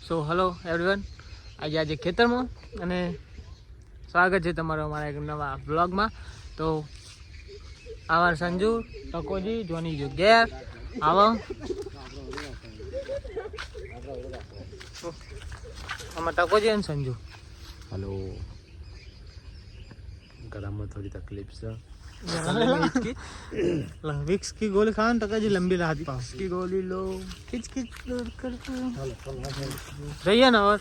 So hello everyone, આજે ખેતરમાં અને સ્વાગત છે તમારો અમારા એક નવા વ્લોગમાં. તો અમારા સંજુ ટકોજી જોની જો ઘેર આવો. અમારા ટકોજી અને સંજુ. हेलो गला में थोड़ी तकलीफ से विक्स की गोली खाओ ना टका जी, लंबी रात पास की गोली लो, खिच खिच कर रहिए ना. और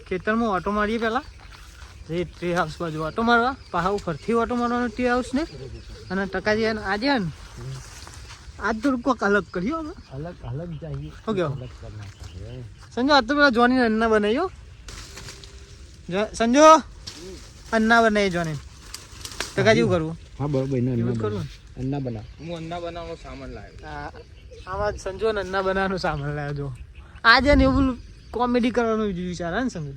ખેતર માં ઓટો મારીએ પેલા જે ટ્રી હાઉસ બાજુ ઓટો મારવા, પાહા ફરથી ઓટો મારવાનો ટ્રી હાઉસ ને. અને ટકાજી આજે ને આજ તો કોક અલગ કર્યો, अलग अलग चाहिए. हो गया अलग करना चाहिए. સંજો આજ તો પેલા જોની અન્ના બનાવ્યો. સંજો અન્ના બનાવી જોની. ટકાજી શું કરવું? हाँ बराबर ना એવું કરવું अन्ना बना. હું અંડા બનાવવાનો સામાન લાવ્યો. આમાં સંજો ને અન્ના બનાવવાનું સામાન લાવ્યો. જો આજે ને એવું કોમેડી કરવાનું વિચાર હે ને સંજો.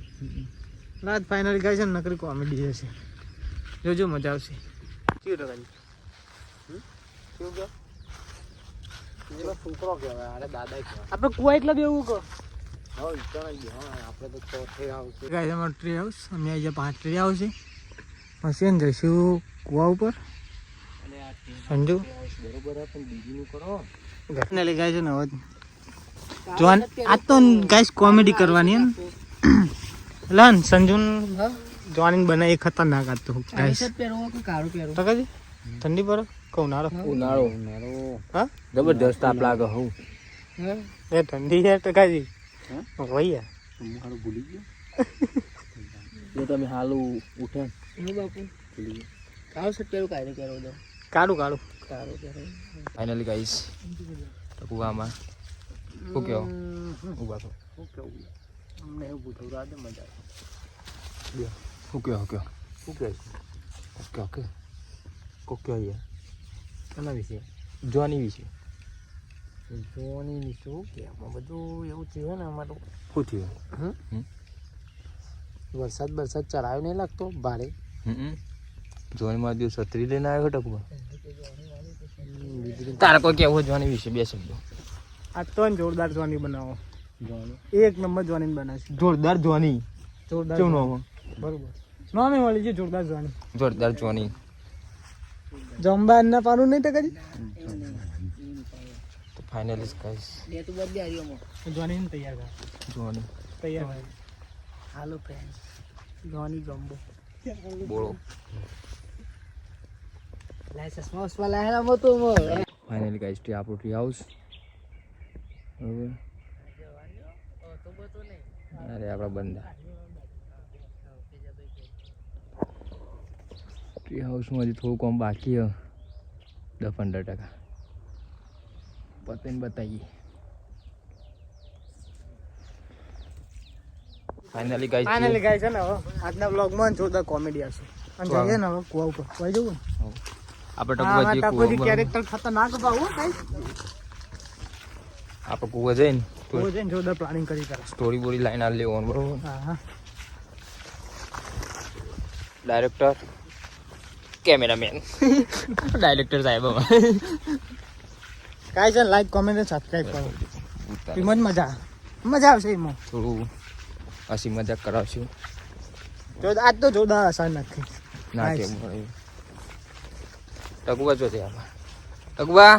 ના ફાઇનલી ગાય છે ને નકરી કોમેડી હશે, જોજો મજા આવશે. કેવું ટકાજી? કેવું કહો? છોકરો કહેવાય, અરે દાદા કહેવાય. આપણે કુવા એટલા બી એવું કહો. હા ઇતના જ હા, આપણે તો ચોથે આવશે. ગાય અમારો ટ્રી હાઉસ, અમે આજે 5 ટ્રી હાઉસ છે. પછી ને જઈશું કુવા ઉપર. સંજુ બરોબર હે, પણ બીજીનું કરો. ઘરને લઈ ગાય છે ને હવે જોન આ તો ગાઈસ કોમેડી કરવાની હે લન. સંજુ જોન બનાવી ખતરનાક આ તો ગાઈસ. ટકાજી ઠંડી પર ઉનાળો ઉનાળો હા જબરદસ્ત તાપ લાગે. હું એ ઠંડી છે ટકાજી. વૈયા હાલું ભૂલી ગયો. જો તમે હાલું ઉઠે કાઢું કાઢું. ફાઇનલી ગાઈસ ટકુવામાં શું કહો? ઉભા તો અમને એવું પૂછવું રાતે મજા આવે. શું કહો? શું કહો? શું કહે ઓકે ઓકે કોક કહીએ કોના વિશે? જોની વિશે. જોવાની ની શું કે આમાં બધું એવું થયું ને અમારું. શું થયું? વરસાદ ચલાવ્યો નહીં લાગતો ભારે. જોનીમાં દિવસ છત્રી લઈને આવ્યો ટકુવા. તારે કોઈ કેવું જોની વિશે બે શબ્દો? આ તો જોરદાર જોની બનાવો. એક નંબર જોની બનાવશે. જોરદાર જોની. જોરદાર કેવું નામ? બરોબર નામ એ મળી છે જોરદાર જોની. જોરદાર જોની. જમવા ના પાનું નહીં ટકાજી. તો ફાઇનલી ગાઈસ જોની ને તૈયાર કર. જોની તૈયાર હાલો ફ્રેન્ડ. જોની જમ્બો બોલો. ફાઇનલી ગાઈસ ટી આપણું ટ્રી હાઉસ. બરોબર. અરે આપણા બંદા ટ્રી હાઉસમાં હજી થોડું કામ બાકી હે. 10-15% પતાઈને બતાવીએ. ફાઇનલી ગાઈસ છે ને હવે આજના વ્લોગમાં જોરદાર કોમેડી આવશે. અને જઈએ ને હવે કુવા ઉપર કુવા જવું ને. આપણે ટકુજી કેરેક્ટર ખતરનાક પાવું ગાઈસ. આપણે કુવા જઈને કુવા જઈને જોરદાર પ્લાનિંગ કરી કરે. સ્ટોરી બોરી લાઈન આ લેવાનું બરોબર. હા હા ડાયરેક્ટર કેમેરામેન ડાયરેક્ટર સાહેબ કાંઈ છે લાઈક કોમેન્ટ અને સબસ્ક્રાઈબ કરો. એમાં જ મજા આવશે. એમાં થોડું હસી મજાક કરાવશું. આજ તો જોરદાર આસાન નાખી ના કેમ ટકુવા જો ત્યાં ટકુવા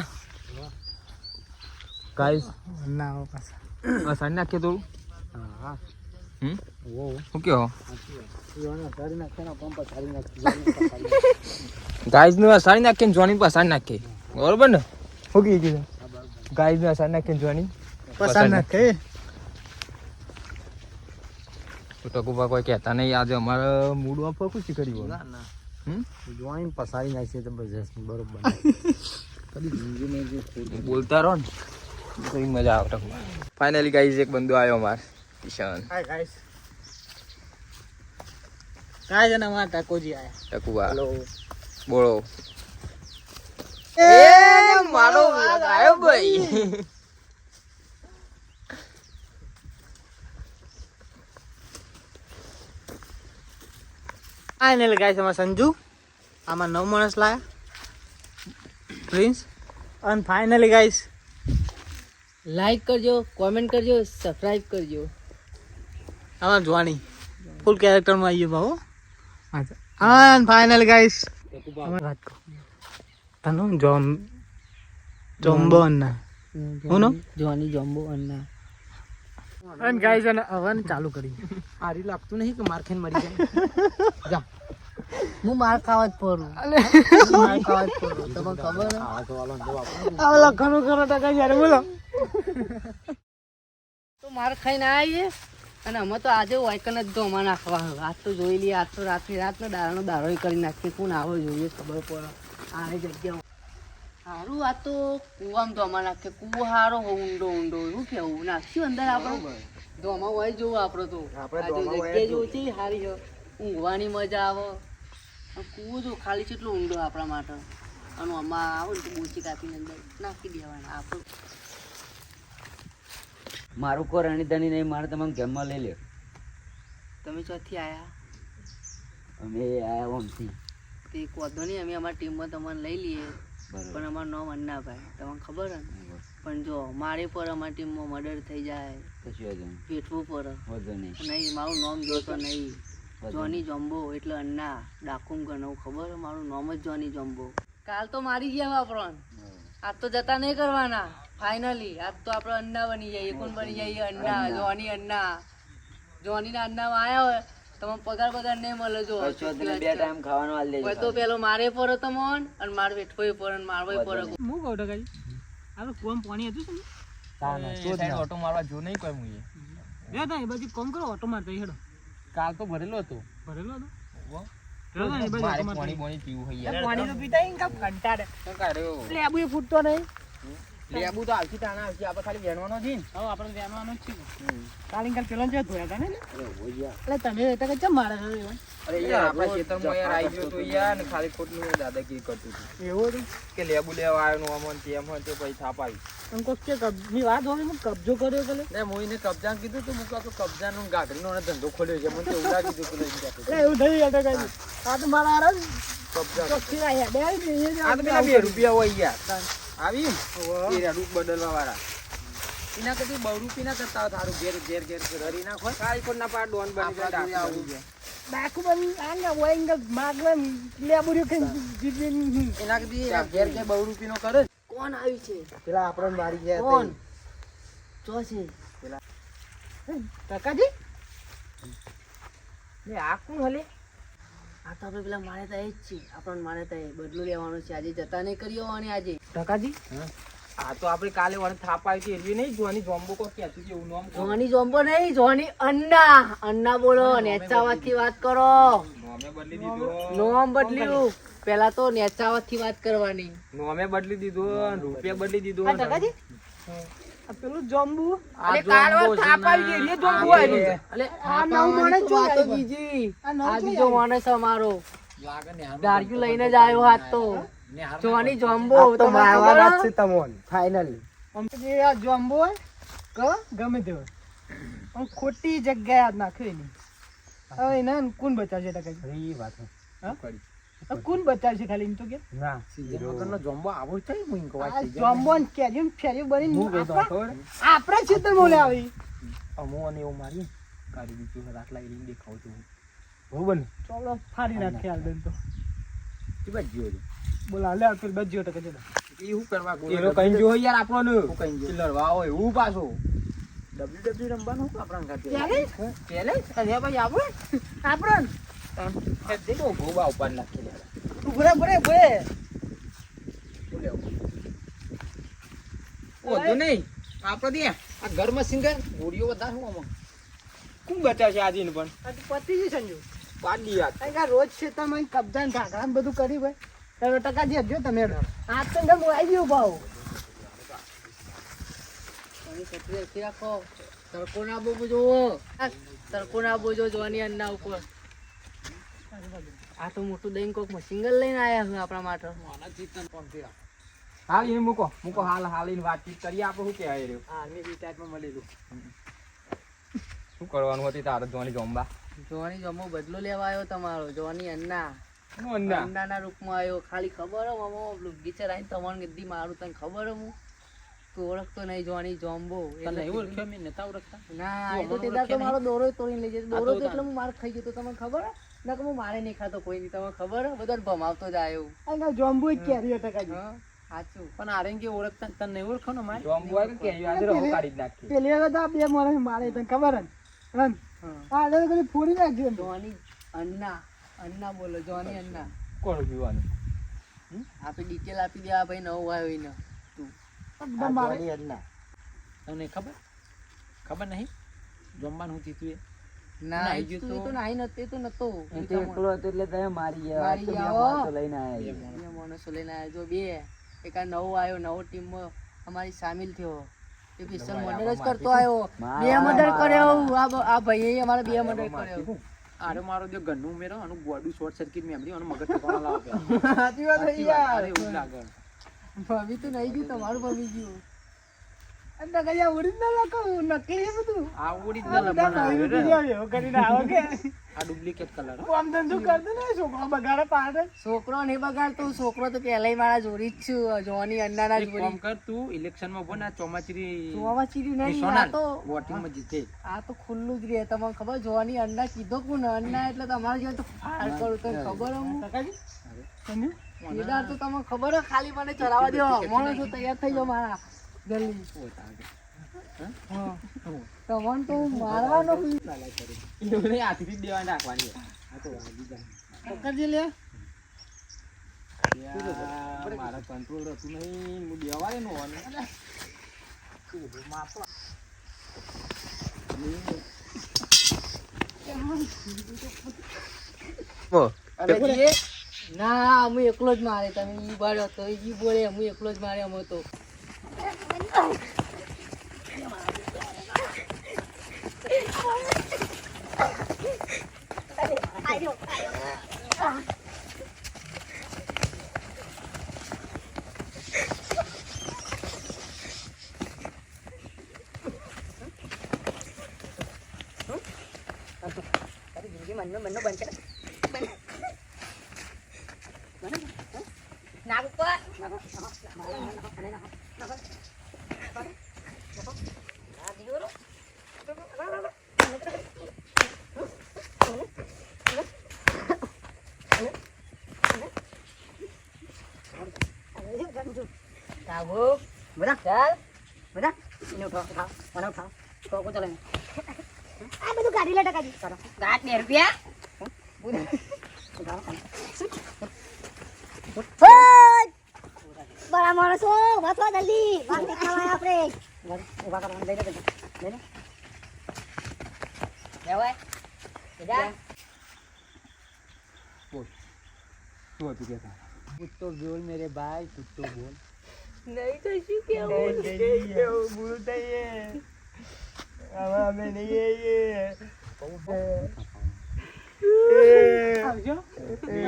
ગાઈસ ના આવો પાછા. આસાન નાખીએ થોડું. હા શું કહો? સારી નાખે ને પંપ સારી નાખી. ગાઈસ નું આસાન નાખીએ જોની પસાન નાખીએ. બરોબર ને? શું કીધું? ગાઈસ નું આસાન નાખીએ જોની પસંદ નાખે. તો ટકુવા કોઈ કહેતા નહીં. આજે અમારે મૂડ ઓફ ખુશી કરી હોય. ના જોઈન પસારી નાખી જબરજસ્ત બરોબર. કદી જિંદગીમાં જે બોલતા રહો ને તો મજા આવે ટકુવા. ફાઇનલી ગાઈસ એક બંદો આવ્યો અમાર કિશન હાય ગાઈસ. કાંઈ છે ને અમારા ટાકોજી આયા. ટકુવા હેલો બોલો. એ મારો વ્લોગ આવ્યો ભાઈ. ફાઇનલી ગાઈસ અમારા સંજુ આમાં 9 માણસ લાયા પ્રિન્સ. અને ફાઇનલી ગાઈસ લાઈક કરજો, કોમેન્ટ કરજો, સબસ્ક્રાઇબ કરજો. આમાં જોવાની ફૂલ કેરેક્ટરમાં આવીએ ભાવ હા ફાઇનલ ગાઈસ વાત કહો તનો જોમ્બો અન્ના હું નો જોની જોમ્બો અન્ના અને ગાઈસ અને હવન ચાલુ કરી આરી લાગતું નહીં કે માર ખાઈને મરી જાય જા હું માર ખાવા જ પડું માર ખાવા જ પડું તમને ખબર હે આ લખવાનું કરો ટકા યાર બોલો તો માર ખાઈને આવીએ અને અમે તો આજે વાયકન જ ધોમાં નાખવા આજ તો જોઈ લઈએ આજ તો રાતની રાતનો દાડાનો દાડો કરી નાખીએ કોણ આવો જોઈએ ખબર પડે આ જગ્યા સારું આ તો કૂવામાં ધોમાં નાખીએ કૂવો સારો ઊંડો ઊંડો એવું કેવું નાખ્યું અંદર આપણે ધોમાં હોય જોવું આપણે તો જગ્યા જોવું છે સારી છે ઊંઘવાની મજા આવે કૂવો જો ખાલી કેટલો ઊંડો આપણા માટે અને આમાં આવો ને તો બોચી કાપીને અંદર નાખી દેવાના આપણે મારું કો રણીધણી નહીં મારે તમામ ગેમમાં લઈ લે તમે ચોથી આયા અમે આયા ઓમથી તે એક વાંધો નહીં અમે અમારી ટીમમાં તમને લઈ લઈએ બરાબર પણ અમારું નામ અન્નાભાઈ તમને ખબર હે ને પણ જો મારે પર અમારી ટીમમાં મર્ડર થઈ જાય કશું વાંધો નહીં પેટવું પર વાંધો નહીં નહીં મારું નામ જોતો નહીં જોની જોમ્બો એટલે અન્ના ડાકુમ ગણવું ખબર હે મારું નામ જ જોની જોમ્બો કાલ તો મારી ગયા વાપરણ આજ તો જતા નહીં કરવાના ફાઇનલી આજ તો આપણે અન્ના બની જઈએ કોણ બની જઈએ અન્ના જોની અન્ના જોનીના અન્નામાં આવ્યા હોય તમે પગાર નહીં મળે જો કશું વાંધો નહીં. બે ટાઈમ ખાવાનું આલી દેજો હોય તો પેલો મારે પર તમોન અને માર વેઠવો પર અને મારવો પર હું કહું ટકા આ કુવામાં પાણી હતું ઓટો મારવા જો નહીં કોઈ મુએ બે તા એ બાજુ કોમ કરો ઓટો મારતા હેડો કાલ તો ભરેલો હતો ભરેલો હતો મારે પાણી બોણી પીવું હોય યાર પાણી તો પીતા ઈ કાપ કંટાળે કાઢ્યો લેબુ એ ફૂટતો નહીં લેબુ તો આવતી તાણા આવતી આપણે ખાલી વેણવાનો છે હવે આપણે જાણવાનો જ છે કાલિંગ કાલ પેલો જે ધોયા હતા ને એટલે તમે એટલે કે ચમ મારે છે એવું? અરે યાર આપણા ખેતરમાં યાર આવી ગયો તો યાર ને ખાલી ખોટનું દાદાગીરી કરતું હતું એવું હતું કે લેબુ લેવા આવ્યો નું અમન તેમ હોય તે પછી થાપ આવી એમ કોક કે કબની વાત હોય હું કબજો કર્યો કે ને મોઈને કબજા કીધું તો મુકા તો કબજાનો ગાગરીનો ને ધંધો ખોલ્યો છે મને તો એવું લાગી ગયું કે એટલે એવું થઈ ગયા ટકા આ તો મારા આરા કબજા ચોખ્ખી રહ્યા બે આ તો પેલા 2 રૂપિયા હોય યાર આવી એ રેડુક બદલવા વાળા એના કદી 2 રૂપિયા ના કરતા તારું ઘેર ઘેર ઘેર ઘરી નાખો કાઈ કોણ ના પાડ ડોન બની જાય ડાકુ બની આંગા વોઈંગા માગવા લેબુરી કે જીજી એના કદી ઘેર ઘેર 2 રૂપિયાનો કરે કોણ આવી છે પેલા આપણને મારી ગયા કોણ ચો છે ટકાજી ને આ કોણ હલે આ તો આપણે પેલા મારે તો એ જ છે આપણને મારે તો બદલો લેવાનો છે આજે જતા નહીં કરી આવવાની આજે ટકાજી આ તો આપણે કાલે વણ થાપ આવી હતી એવી નહીં જોવાની જોમ્બો કો કહેતું કે એવું નામ જોની જોમ્બો નહીં જોની અન્ના અન્ના બોલો નેચાવાથી વાત કરો નોમે બદલી દીધો નોમ બદલ્યું પેલા તો નેચાવાથી વાત કરવાની નોમે બદલી દીધો રૂપિયા બદલી દીધો ટકાજી આ પેલું જોમ્બુ અરે કાલવા થાપ આવી ગઈ એ જોમ્બો આવી અલે આ નવ માણસ જો આ તો આવી. બીજી આ નવ આ જો બીજો માણસ અમારો લાગે ને ગાડીઓ લઈને જ આવ્યો હાથ તો જોની જોમ્બો તો તમને મારવાના ખબર જ હે? તમોન ફાઇનલી આમ જે આ જોમ્બો હોય ક ગમે તે હોય આમ ખોટી જગ્યાએ હાથ નાખ્યો એની હવે એને કોણ બચાવશે ટકાજી એ વાત હા? હવે કોણ બચાવશે ખાલી એમ તો કે ના સીધો જોમ્બો આવો છે હું ઇન આ જોમ્બો ને કેરીમ ફેરી બની આપણા ક્ષેત્રમાં લે આવી અમો અને એવું મારી કાઢી દીધું રાતલા એરીને દેખાવ છું બરોબર ને ચોલો ફાડી નાખે હાલ બેન તો કે બાદ જીઓ બોલા લે પેલ બજ્યો ટકા છે એ હું કરવા એનો કઈ જો યાર આપણો હું કઈ જો લડવા હોય હું પાછો WWE રમવાનું આપણા ખાતે ચેલેન્જ અને ભાઈ આપણે દેખો ગોબા ઉપર નાખી લે ઉભરે ભરે ઓધો નહીં આપણે દે આ ઘરમાં સિંગર ગોળીઓ વધારે હું આમાં કોણ બચાવશે આજે ને પણ આ પતિ છે સંજુ પાડી યાદ આ રોજ છે તમે કબજા ઢાંકડા બધું કરી ભાઈ તમે ટકા જે જો તમે આ તો ગમ આવી ગયો ભાવ છત્રી રાખો તડકો ના બોજો જોવો તડકો ના બોજો જોવાની અન્ના ઉપર આ તો મોટું દહીં કોક સિંગલ લઈને આયા હું આપણા માટે હાલ એને મૂકો હાલ એને વાતચીત કરીએ આપણે શું કહેવાય રહ્યો હા મેં રિટાયરમાં મળેલું શું કરવાનું હતી તારે જોવાની જોંબા જોવાની જમો બદલો લેવા આવ્યો તમારો જોવાની અન્ના શું અંદા અંડાના રૂપમાં આવ્યો ખાલી ખબર હે મામા લુગી ચરાઈને તમારે ગદ્દી મારું તને ખબર હે હું તું ઓળખતો નહીં જોની જોમ્બો તને એવું ઓળખ્યો મેં નતા ઓળખતા ના એ તો તું તે દાડો તો ઓળખે મારો દોરો તોડીને લઈ જતો દોરો તો તો એટલે હું માર ખાઈ ગયો તો તમને ખબર હે? ના કે હું મારે નહીં ખાતો કોઈ નહીં તમને ખબર હે? બધાને ભમાવતો જાય એવું જોમ્બુ જ કેરી હતા કાજી. હા સાચું પણ આરે કે ઓળખતા તને નહીં ઓળખો ને મારે જોમ્બુ હોય કે કેરીઓ આજે રહો કાઢી જ નાખી. પેલી વખત આ બે માણસ મારે તને ખબર જ રન આ એટલે કદી ફોડી નાખજો એમ. જોની અન્ના બોલો જોની અન્ના કોણ પીવાનું આપી ડિટેલ આપી દે આ ભાઈ નવું આવ્યો એને તું બધા મારે તને ખબર નહીં જમવાનું હું થયું ના નાહી તું ગયો એ તો નાહી નતો એ તો નતો એ તો એકલો હતો એટલે તમે મારી ગયા. આ તો બે આવો. માણસો લઈને આયા છે. બે માણસો લઈને આવ્યો જો બે એક આ નવો આવ્યો નવો ટીમમાં અમારી સામેલ થયો એ પિસ્તોલ મર્ડર જ કરતો આવ્યો બે મર્ડર કર્યો આ ભાઈએ અમારે બે મર્ડર કર્યો આરે મારો જે ગન્નું ઉમેરો આનું બોડી શોર્ટ સર્કિટ મેમરી આનું મગજ ઠેકાણા લાવો સાચી વાત છે યાર. અરે એવું લાગે ભાભી તો નહીં ગયું તમારું ભાભી ગયું અંદર કઈ ઓરિજિનલ નકલી છે બધું. આ ઓરિજિનલ નવી video એવો કરીને આવે કે આ ડુપ્લિકેટ કલર કામ ધંધો કરતો ને છોકરો બગાડે પાડે. છોકરો નહીં બગાડતો છોકરો તો પહેલાય મારા જોડી જ છું જોની અન્નાના એક કામ જોડી કર તું ઇલેક્શન માં ઉભો ને આ ચોમાચરી જોવામાં ચીર્યું નહીં આ સોનાર તો વોટિંગ માં જીતે આ તો ખુલ્લું જ રહે તમને ખબર જોવાની અંડા કીધો કોણ અંડા એટલે તમારે જેવું તો ફાર કરું તને ખબર હું કાકાજી સમજ્યું? કેદાર તો તમને ખબર હે ખાલી મને ચરાવવા દો મને તો તૈયાર થઈ જાઓ મારા જલ્દી હા તમને તો હું મારવાનો એવું હાથથી દેવા નાખવાની આ તો વાગી જાય કાકાજી લે યાર, મારા કંટ્રોલ હતું નહીં હું દેવાય નો અને ના હું એકલો જ મારે તમે ઈ બાળ્યો તો ઈ બોલે હું એકલો જ મારે અમે તો બરા માણસો વાંચવા જલ્દી વાત ખાવા આપણે ઉભા કરવાનું લઈ લે શું હતું કે કુત્તો બોલ મેરે ભાઈ કુત્તો બોલ નહીં કશું કેવું ભૂલ થઈ હવે અમે નહીં આવજો તું લે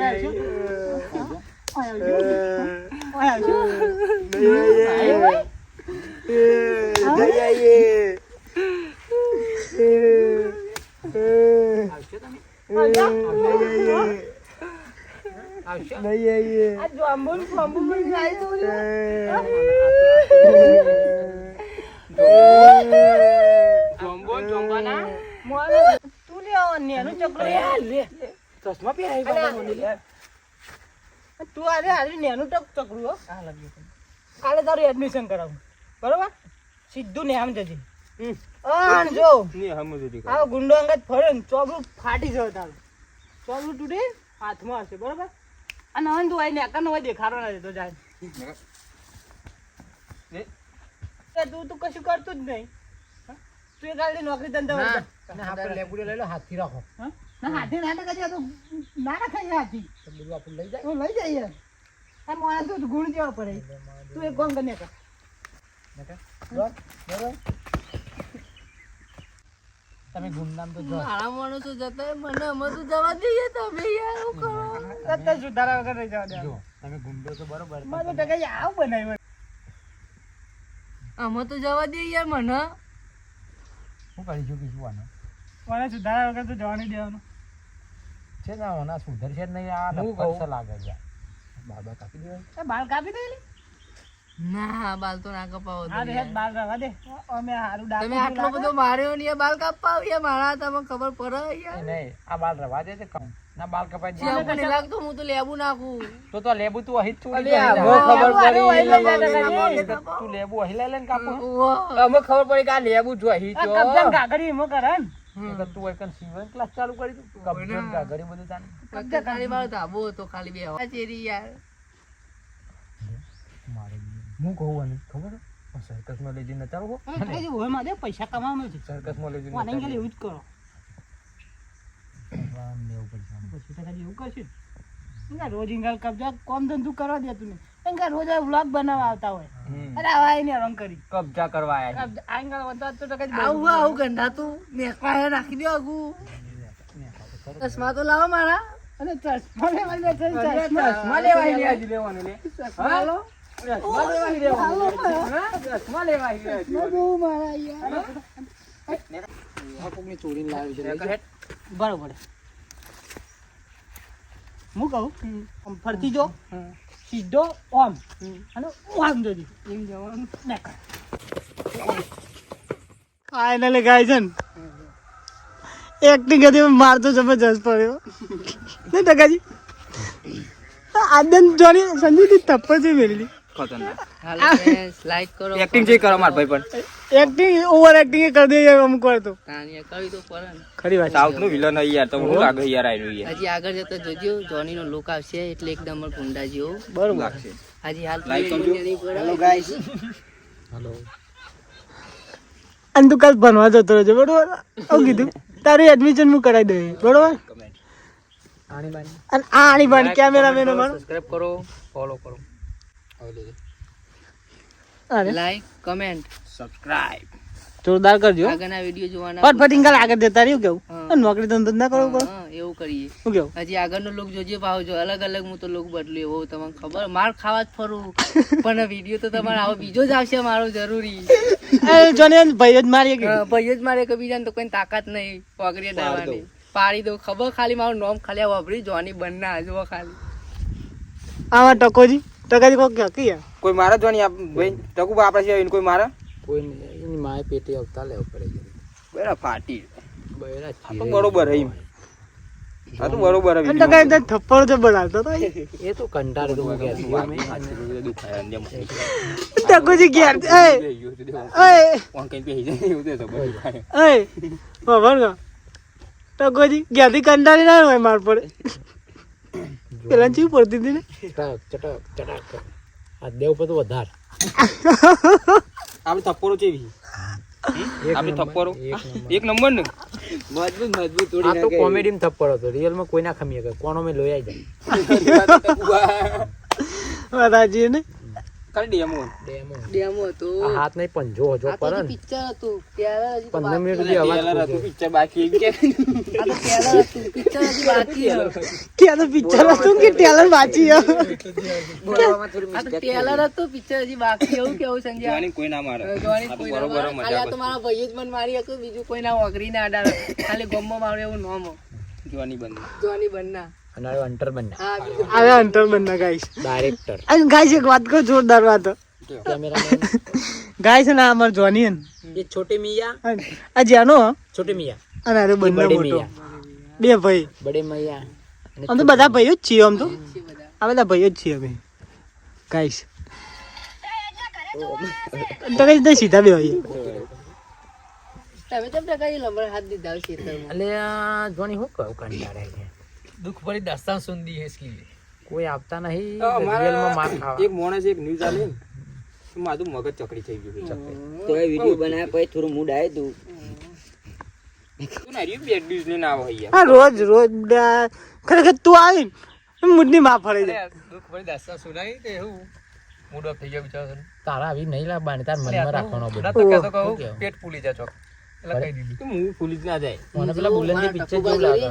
નેનું ચકડો લે ચશ્મા પહેરાવી તું આજે નેનું ચકડું હો કાલે તારું એડમિશન કરાવું બરોબર સીધું ને આમ જજે જો આ ગુંડો અંગત ફરે ને ચોબડું ફાટી જશે તારું ચોબડું તૂટે હાથમાં હશે બરોબર અને હવે તું આવીને એકાનો હોય દેખાડો ના દેતો જાય તું કશું કરતું જ નહીં તું એ કાલે નોકરી ધંધા આપણે લેબુડે લઈ લો હાથથી રાખો ના હાથી ના ટકા તો ના રખાય હાથી બધું આપણે લઈ જાય હું લઈ જઈએ આ માણસ તો ગુણ જેવા પડે તું એક ગોમ ગને કર તમે ગુંડામ તો મારા માણસો જતા મને અમે તો જવા દઈએ તમે યાર શું કરો તત્ત સુધારા વગર રહી જવા દે જો તમે ગુંડો તો બરોબર મારે તો ટકા આવ બનાવ્યો અમે તો જવા દઈએ યાર મને શું કરી ચૂકી છું આનો મને સુધારા વગર તો જવા નહીં દેવાનું છે ને ઓના સુધર છે નહીં આ નફર લાગે છે બાબા કાપી દેવાય બાલ કાપી દે ના બાલ તો ના કપાવો આ તમે દે બાલ રવા દે અમે હારું તમે આટલો બધો માર્યો ને બાલ કપાવ યાર મારા તમને ખબર પડે યાર નહીં આ બાલ રવા દે ના બાલ કપાઈ દે શેમ્પુ નહીં લાગતું હું તો લેબુ નાખું તો લેબુ તું અહીં જ છોડી દે અલ્યા, હવે ખબર પડી. તું લેબુ અહીં લઈ લઈને કાપો ઓહો. અમે ખબર પડી કે આ લેબુ જો અહીં જો કબજન ગાગડી એમાં કરે ને તું એકન સિવન ક્લાસ ચાલુ કરી દઉં કબજન ગાગરી બધું તાને કબજા ખાલી મારો ધાબો હતો ખાલી બે આ ચેરી યાર હું કહું અને ખબર સર્કસ માં લઈ જઈને ચાલો હોય માં દે પૈસા કમાવાનો છે સર્કસ માં લઈ વાને જઈને ગેલે એવું જ કરો લેવું પડશે પછી તો ખાલી એવું કરશે ને રોજ ઇંગલ કબજા કોમ ધંધુ કરવા દેતું નહીં એંગા રોજ વ્લોગ બનાવવા આવતા હોય અરે આવા ને રંગ કરી કબજા કરવા આયા કબજા આ ઇંગલ વધા તો કઈ આવું આવું ગંધા તું મેકવા નાખી દો આગું ચશ્મા તો લાવો મારા અને ચશ્મા લેવા દે ચશ્મા લેવા આવી આજે લેવાનું લે હાલો ચશ્મા લેવા આવી લેવાનું ચશ્મા લેવા આવી બહુ મારા યાર આ કોકની ચોરીને લાવ્યું છે બરોબર હું કહું આમ ફરતી જો સીધો ઓમ અને ઓમ જોજી એમ જવાનું ફાઇનલી ગાય છે ને એક્ટિંગ હતી મારતો જબરજસ્ત પડ્યો ને ટકાજી આદન જોની સંજીવની થપ્પડ છે મેલી ખતરનાક હાલો ફ્રેન્ડ્સ લાઈક કરો એક્ટિંગ જે કરો માર ભાઈ પણ એક્ટિંગ ઓવર એક્ટિંગ કરી દે અમુક વાર તો તાનિયા કરી તો પડે ને ખરી વાત સાઉથ નું વિલન હોય યાર તો હું લાગે યાર આયરું યાર હજી આગળ જતા જોજો જોની નો લુક આવશે એટલે એકદમ ગુંડા જેવો બરોબર લાગશે હજી હાલ Like કરજો. હેલો ગાઈસ હેલો અને તું કાલ ભણવા જતો રહેજો બરોબર આવું કીધું તારું એડમિશન હું કરાવી દઉં બરોબર આણી બાની અને આ આની બાની કેમેરામેન અમારો સબસ્ક્રાઇબ કરો ફોલો કરો અરે લાઈક કમેન્ટ સબસ્ક્રાઇબ જોરદાર કરજો આગળના વિડીયો જોવાના ફટફટ ઇંગલ આગળ દેતા રહ્યું કેવું હા. અને નોકરી ધંધો ના કરવું પડે હા, એવું કરીએ શું કેવું હજી આગળનો લુક જોજે પાવજો અલગ અલગ હું તો લુક બદલ્યું એવો તમને ખબર માર ખાવા જ ફરું પણ વિડીયો તો તમારે આવો બીજો જ આવશે મારો જરૂરી જોને ભાઈ જ મારી કે ભાઈઓ જ મારે એકબીજાને તો કોઈ તાકાત નહીં પગડીએ દાવાની પાડી દઉં ખબર ખાલી મારું નામ ખાલી આ વાપરી જોની બનના જુઓ ખાલી આમાં ટકોજી કોઈ કે કોઈ મારા જોની આપ ભાઈ ટકુ આપડા છે કોઈ મારા કોઈ એની માય પેટી આવતા લેવ પડે બેરા ફાટી બેરા આ તો બરોબર હે આ તો બરોબર હે અને ટકા એકદમ થપ્પડ તો બનાવતો તો એ તો કંટાળ તો કે દુખાય અંજમ ટકોજી ગયા એ કોણ કઈ પેહી જાય એવું તો બરોબર એ ખબર કે ટકોજી ગયાથી કંટાળી ના હોય માર પડે પેલા ચીવ પડતી હતી ને ચટક આ દેવ પર તો વધાર આપણે થપ્પડો ચેવી આપણે થપ્પડો એક નંબર ને મજબૂત થોડી આ તો કોમેડી માં થપ્પડો હતો રિયલ માં કોઈ ના ખમીએ કે કોનો મે લોઈ જાય વાતાજી ને ખાલી ડેમો હતો આ હાથ નહીં પંજો જો આ તો પર પિક્ચર હતું ત્યારે હજી તો 15 મિનિટ સુધી અવાજ હતું પિક્ચર બાકી એમ કે આ તો ત્યારે હતું પિક્ચર હજી બાકી છે કે આ તો પિક્ચર હતું કે ટેલર વાંચી બોલવામાં થોડી આ તો ટેલર હતું પિક્ચર હજી બાકી એવું કેવું સંજય જોવાની કોઈ ના મારે જોવાની આ તો કોઈ ના બરોબર મારે. ખાલી આ તો મારા ભાઈએ જ મને મારી હતું બીજું કોઈ ના ઓગરી ના અડાડે ખાલી ગમમાં મારું એવું નામ જોવાની બંધ જોની બનના અને અંટર બન્ના હા બીજું આવે અંતર બનના ગાઈસ ડાયરેક્ટર અને ગાઈસ એક વાત કહું જોરદાર વાત કેમેરામેન ગાઈસ ને આ અમાર જોની હે ये छोटे मियाँ આ જાનો छोटे मियाँ અને અરે બંને બડે મોટો મિયા. બે ભાઈ बड़े मियाँ આમ તો બધા ભાઈઓ જ છીએ આમ તો છે બધા આ બધા ભાઈઓ જ છીએ અમે ગાઈસ તો કઈ રીતે સીધા બે ભાઈ તમે કેમ ટકા લંબર હાથ દીધા હોય ખેતરમાં अले जोनी हो कब कंटाळे है दुख भरी दास्तान सुन दी है इसकी कोई आपता नहीं रियल में मार खावा एक मोणस एक न्यूज़ आले तो माधु मगज चकड़ी થઈ ગયું ચકડી તો એ વિડિયો બનાવ્યા પછી થોડું મૂડ આવ્યું તું તું ના રી બેડ ન્યૂઝ લેને આવો અહીંયા હા રોજ ખરેખર તું આવી ને મૂડની માં ફળી જાય દુખ ભરી દાસ્તાન સુનાઈ તે હું મૂડ ઓફ થઈ ગયો બિચારો તારા આવી નહીં લાવવાની તાર મનમાં રાખવાનો બધું તો કેસો કહું પેટ ફૂલી જા ચોક એટલે કહી દીધું તો હું ફૂલી જ ના જાય મને પેલા બુલંદ ની પિક્ચર જેવું લાગે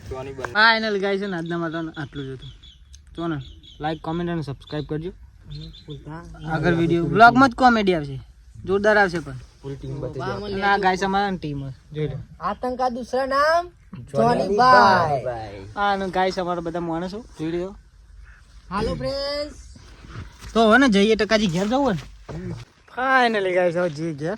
જોની બન ફાઇનલ ગાઈસ છે ને આજના માટે આટલું જ હતું તો ને લાઈક કોમેન્ટ અને સબસ્ક્રાઇબ કરજો આગળ વિડીયો બ્લોગમાં જ કોમેડી આવશે જોરદાર આવશે પણ પૂરી ટીમ બતાવી અને આ ગાઈસ અમારા ટીમ જોઈ લો आतंक का दूसरा नाम जॉनी बाय આ અને ગાઈસ અમારા બધા માણસો જોઈ લો हेलो फ्रेंड्स તો હવે ને જઈએ ટકાજી ઘેર જવું ને ફાઇનલી ગાઈસ હવે જઈએ ઘેર